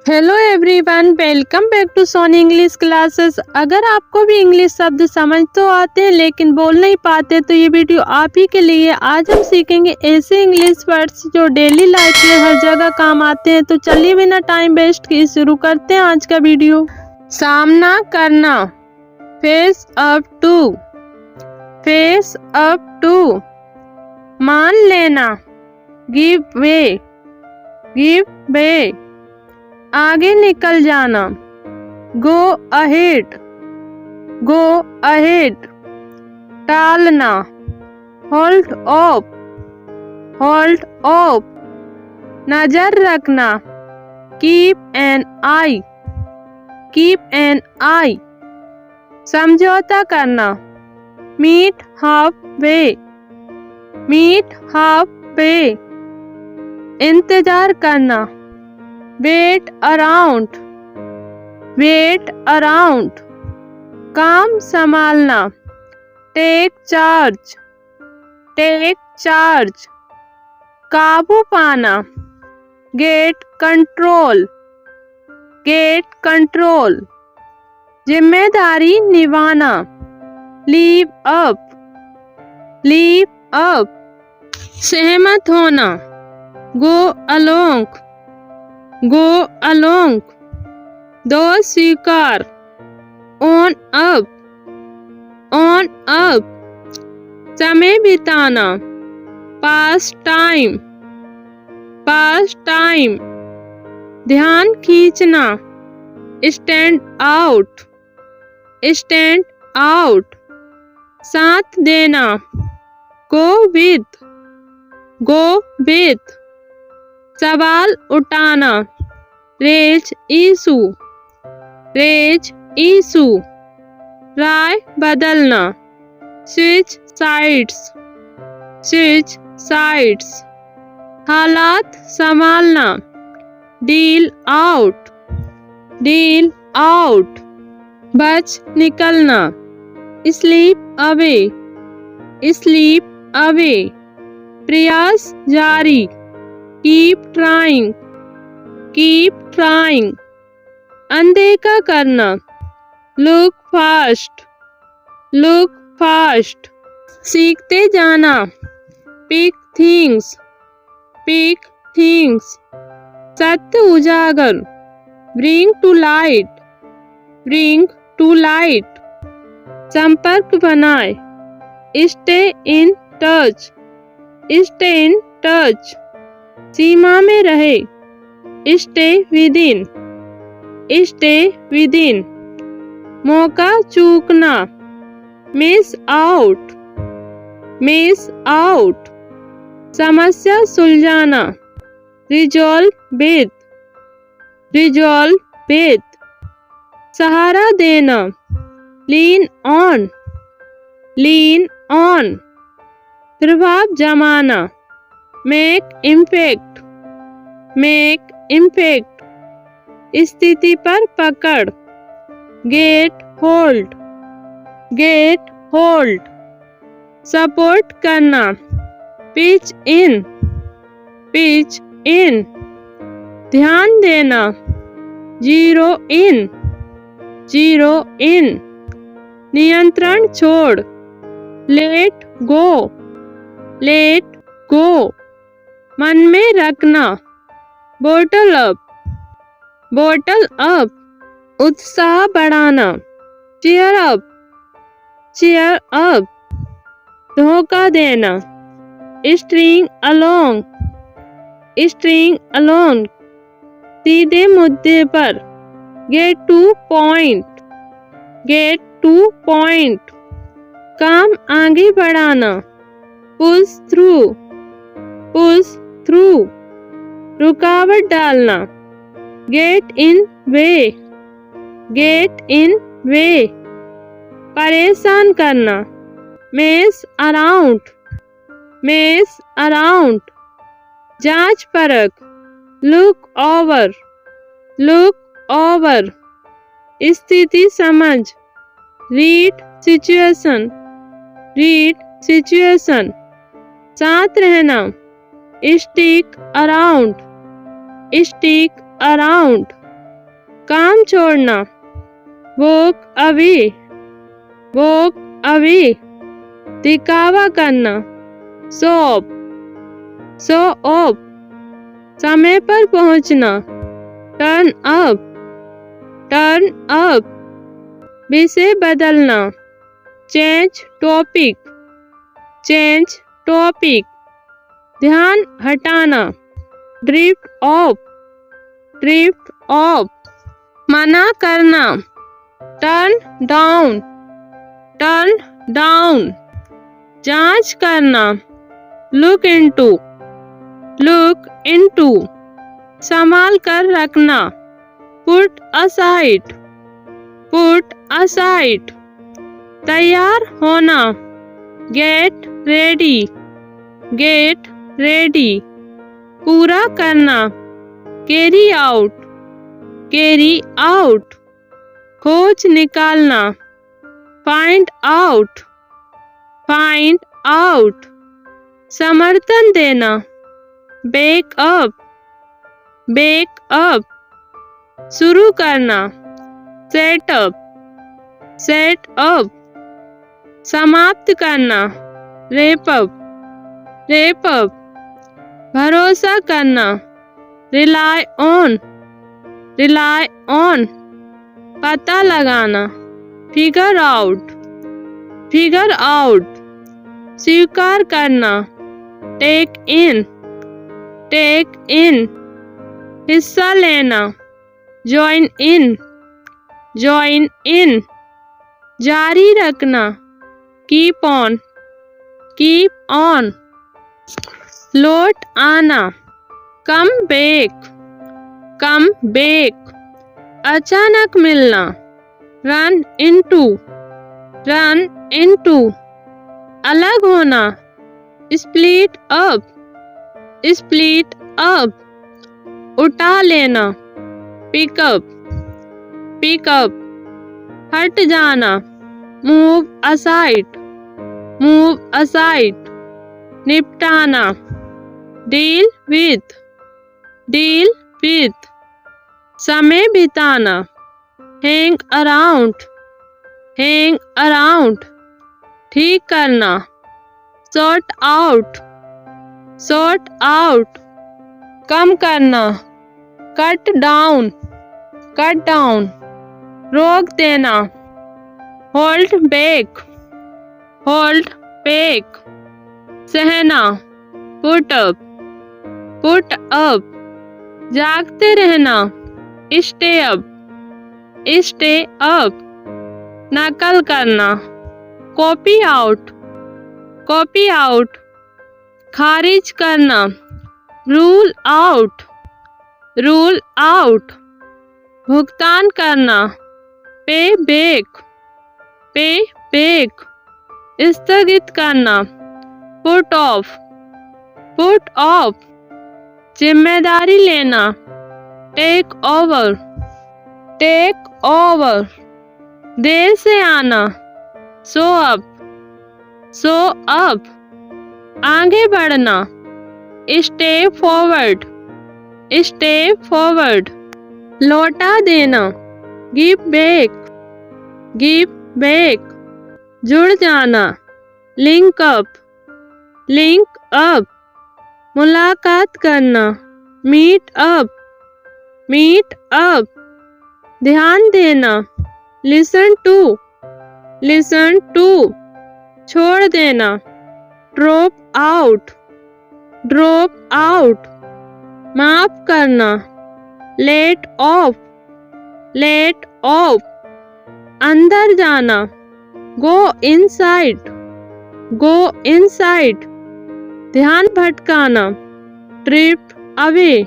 Hello everyone, welcome back to Soni English classes. अगर आपको भी इंग्लिश शब्द समझ तो आते हैं लेकिन बोल नहीं पाते तो ये वीडियो आप ही के लिए। आज हम सीखेंगे ऐसे इंग्लिश वर्ड्स जो डेली लाइफ में हर जगह काम आते हैं। तो चलिए बिना टाइम वेस्ट किए शुरू करते हैं आज का वीडियो। सामना करना, face up to, face up to. मान लेना, गिव वे, गिव वे। आगे निकल जाना, गो अहेड, गो अहेड। टालना, होल्ड ऑफ, होल्ड ऑफ। नजर रखना, keep an eye, keep an eye. समझौता करना, meet halfway, meet halfway. इंतजार करना, वेट अराउंड, वेट अराउंड। काम संभालना, टेक चार्ज, टेक चार्ज। काबू पाना, गेट कंट्रोल, गेट कंट्रोल। जिम्मेदारी निभाना, लीव अप, लीव अप। सहमत होना, गो अलोंग, गो अलोंग। दोष स्वीकार, ऑन अप, ऑन अप। समय बिताना, पास टाइम, पास टाइम। ध्यान खींचना, स्टैंड आउट, स्टैंड आउट। साथ देना, गो विथ, गो विथ। सवाल उठाना, रेज इशू, रेज इशू। राय बदलना, स्विच साइड्स, स्विच साइड्स। हालात संभालना, डील आउट, डील आउट। बच निकलना, स्लीप अवे, स्लीप अवे। प्रयास जारी, कीप ट्राइंग, कीप ट्राइंग। अनदेखा करना, लुक फास्ट, लुक फास्ट। सीखते जाना, पिक थिंग्स, पिक थिंग्स। सत्य उजागर, bring to light, bring to light. संपर्क बनाए, stay in touch, stay in touch. सीमा में रहे, स्टे विदिन, स्टे विदिन। मौका चूकना, मिस आउट, मिस आउट। समस्या सुलझाना, रिजॉल्व विद, रिजॉल्व विद। सहारा देना, लीन ऑन, लीन ऑन। प्रभाव जमाना, मेक इम्पैक्ट, मेक इम्पैक्ट। स्थिति पर पकड़, get hold, get hold. Support करना, पिच इन, पिच इन। ध्यान देना, जीरो इन, जीरो इन। नियंत्रण छोड़, लेट गो, लेट गो। मन में रखना, बोटल अप, बोटल अप। उत्साह बढ़ाना, चीयर अप, चीयर अप। धोखा देना, स्ट्रिंग अलोंग, स्ट्रिंग अलोंग। सीधे मुद्दे पर, gate two point, gate two point. काम आगे बढ़ाना, पुश थ्रू, पुश थ्रू। रुकावट डालना, get in way, get in वे। परेशान करना, मेस अराउंड, मेस अराउंड। जांच परख, लुक ओवर, लुक ओवर। स्थिति समझ, रीड सिचुएशन, रीड सिचुएशन। साथ रहना, स्टिक अराउंड, स्टिक अराउंड। छोड़ना, वॉक अवे, दिखावा करना, शो ऑफ, समय पर पहुंचना, टर्न अप, विषय बदलना, चेंज टॉपिक, ध्यान हटाना, ड्रिफ्ट ऑफ, मना करना, टर्न डाउन, जांच करना, लुक इनटू, संभाल कर रखना, पुट असाइड, तैयार होना, गेट रेडी, पूरा करना, कैरी आउट, खोज निकालना, फाइंड आउट, समर्थन देना, बेक अप, शुरू करना, सेट अप, समाप्त करना, रेप अप, भरोसा करना, रिलाई ऑन, पता लगाना, फिगर आउट, स्वीकार करना, टेक इन, हिस्सा लेना, ज्वाइन इन, जारी रखना, कीप ऑन, लौट आना, कम बैक, अचानक मिलना, रन इनटू, अलग होना, स्प्लिट अप, उठा लेना, पिकअप, हट जाना, मूव असाइड, निपटाना, डील विथ, समय बिताना, हैंग अराउंड, ठीक करना, सॉर्ट आउट, कम करना, कट डाउन, रोक देना, होल्ड बैक, सहना, पुट अप, जागते रहना, स्टे अप, नकल करना, कॉपी आउट, खारिज करना, रूल आउट, भुगतान करना, पे बैक, स्थगित करना, पुट ऑफ, जिम्मेदारी लेना, टेक ओवर, देर से आना, सो अप, आगे बढ़ना, स्टेप फॉरवर्ड, लौटा देना, गिव बैक, जुड़ जाना, लिंक अप, मुलाकात करना, मीट अप, ध्यान देना, लिसन टू, छोड़ देना, ड्रॉप आउट, माफ करना, लेट ऑफ, अंदर जाना, गो इनसाइड, ध्यान भटकाना, ड्रिफ्ट अवे,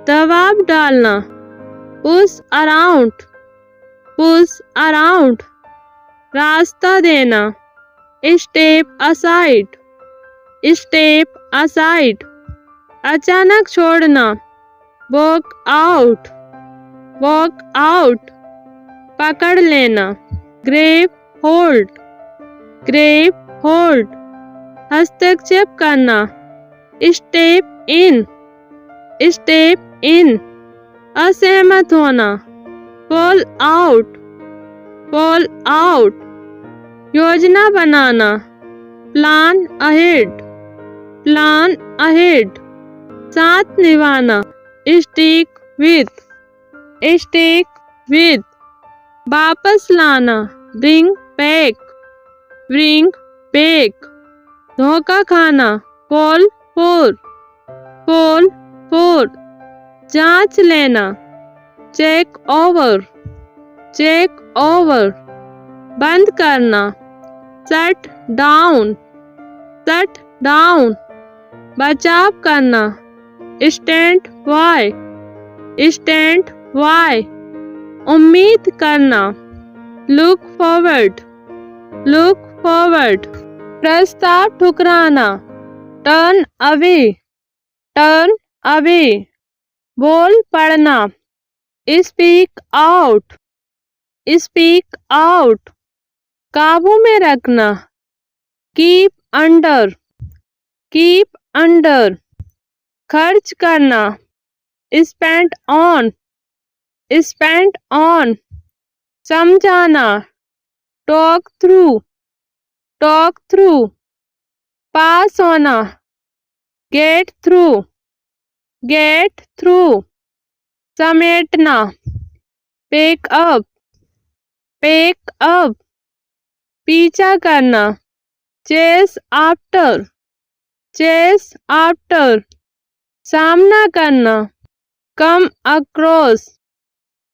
दबाव डालना, पुश अराउंड, रास्ता देना, स्टेप असाइड, अचानक छोड़ना, वॉक आउट, पकड़ लेना, ग्रेप होल्ड, हस्तक्षेप करना, स्टेप इन, असहमत होना, fall out, fall out, योजना बनाना, plan ahead, plan ahead, साथ निभाना, stick with, stick with, वापस लाना, bring back, bring back, धोखा खाना, fall for, fall for, जांच लेना, check over, check over, बंद करना, shut down, shut down, बचाव करना, stand by, stand by, उम्मीद करना, look forward, look forward, प्रस्ताव ठुकराना, turn away, turn away, बोल पड़ना, speak out, speak out, काबू में रखना, keep under, keep under, खर्च करना, spend on, spend on, समझाना, talk through, talk through, पास होना, get through, get through, समेटना, pick up, pick up, पीछा करना, chase after, chase after, सामना करना, come across,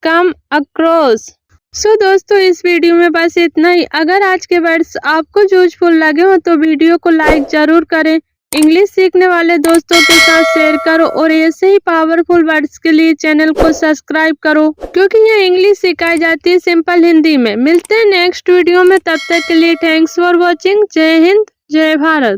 come across। सो दोस्तों इस वीडियो में बस इतना ही। अगर आज के वर्ड्स आपको यूजफुल लगे हो तो वीडियो को लाइक जरूर करें, इंग्लिश सीखने वाले दोस्तों के साथ शेयर करो और ऐसे ही पावरफुल वर्ड्स के लिए चैनल को सब्सक्राइब करो, क्योंकि ये इंग्लिश सिखाई जाती है सिंपल हिंदी में। मिलते हैं नेक्स्ट वीडियो में, तब तक के लिए थैंक्स फॉर वॉचिंग। जय हिंद, जय भारत।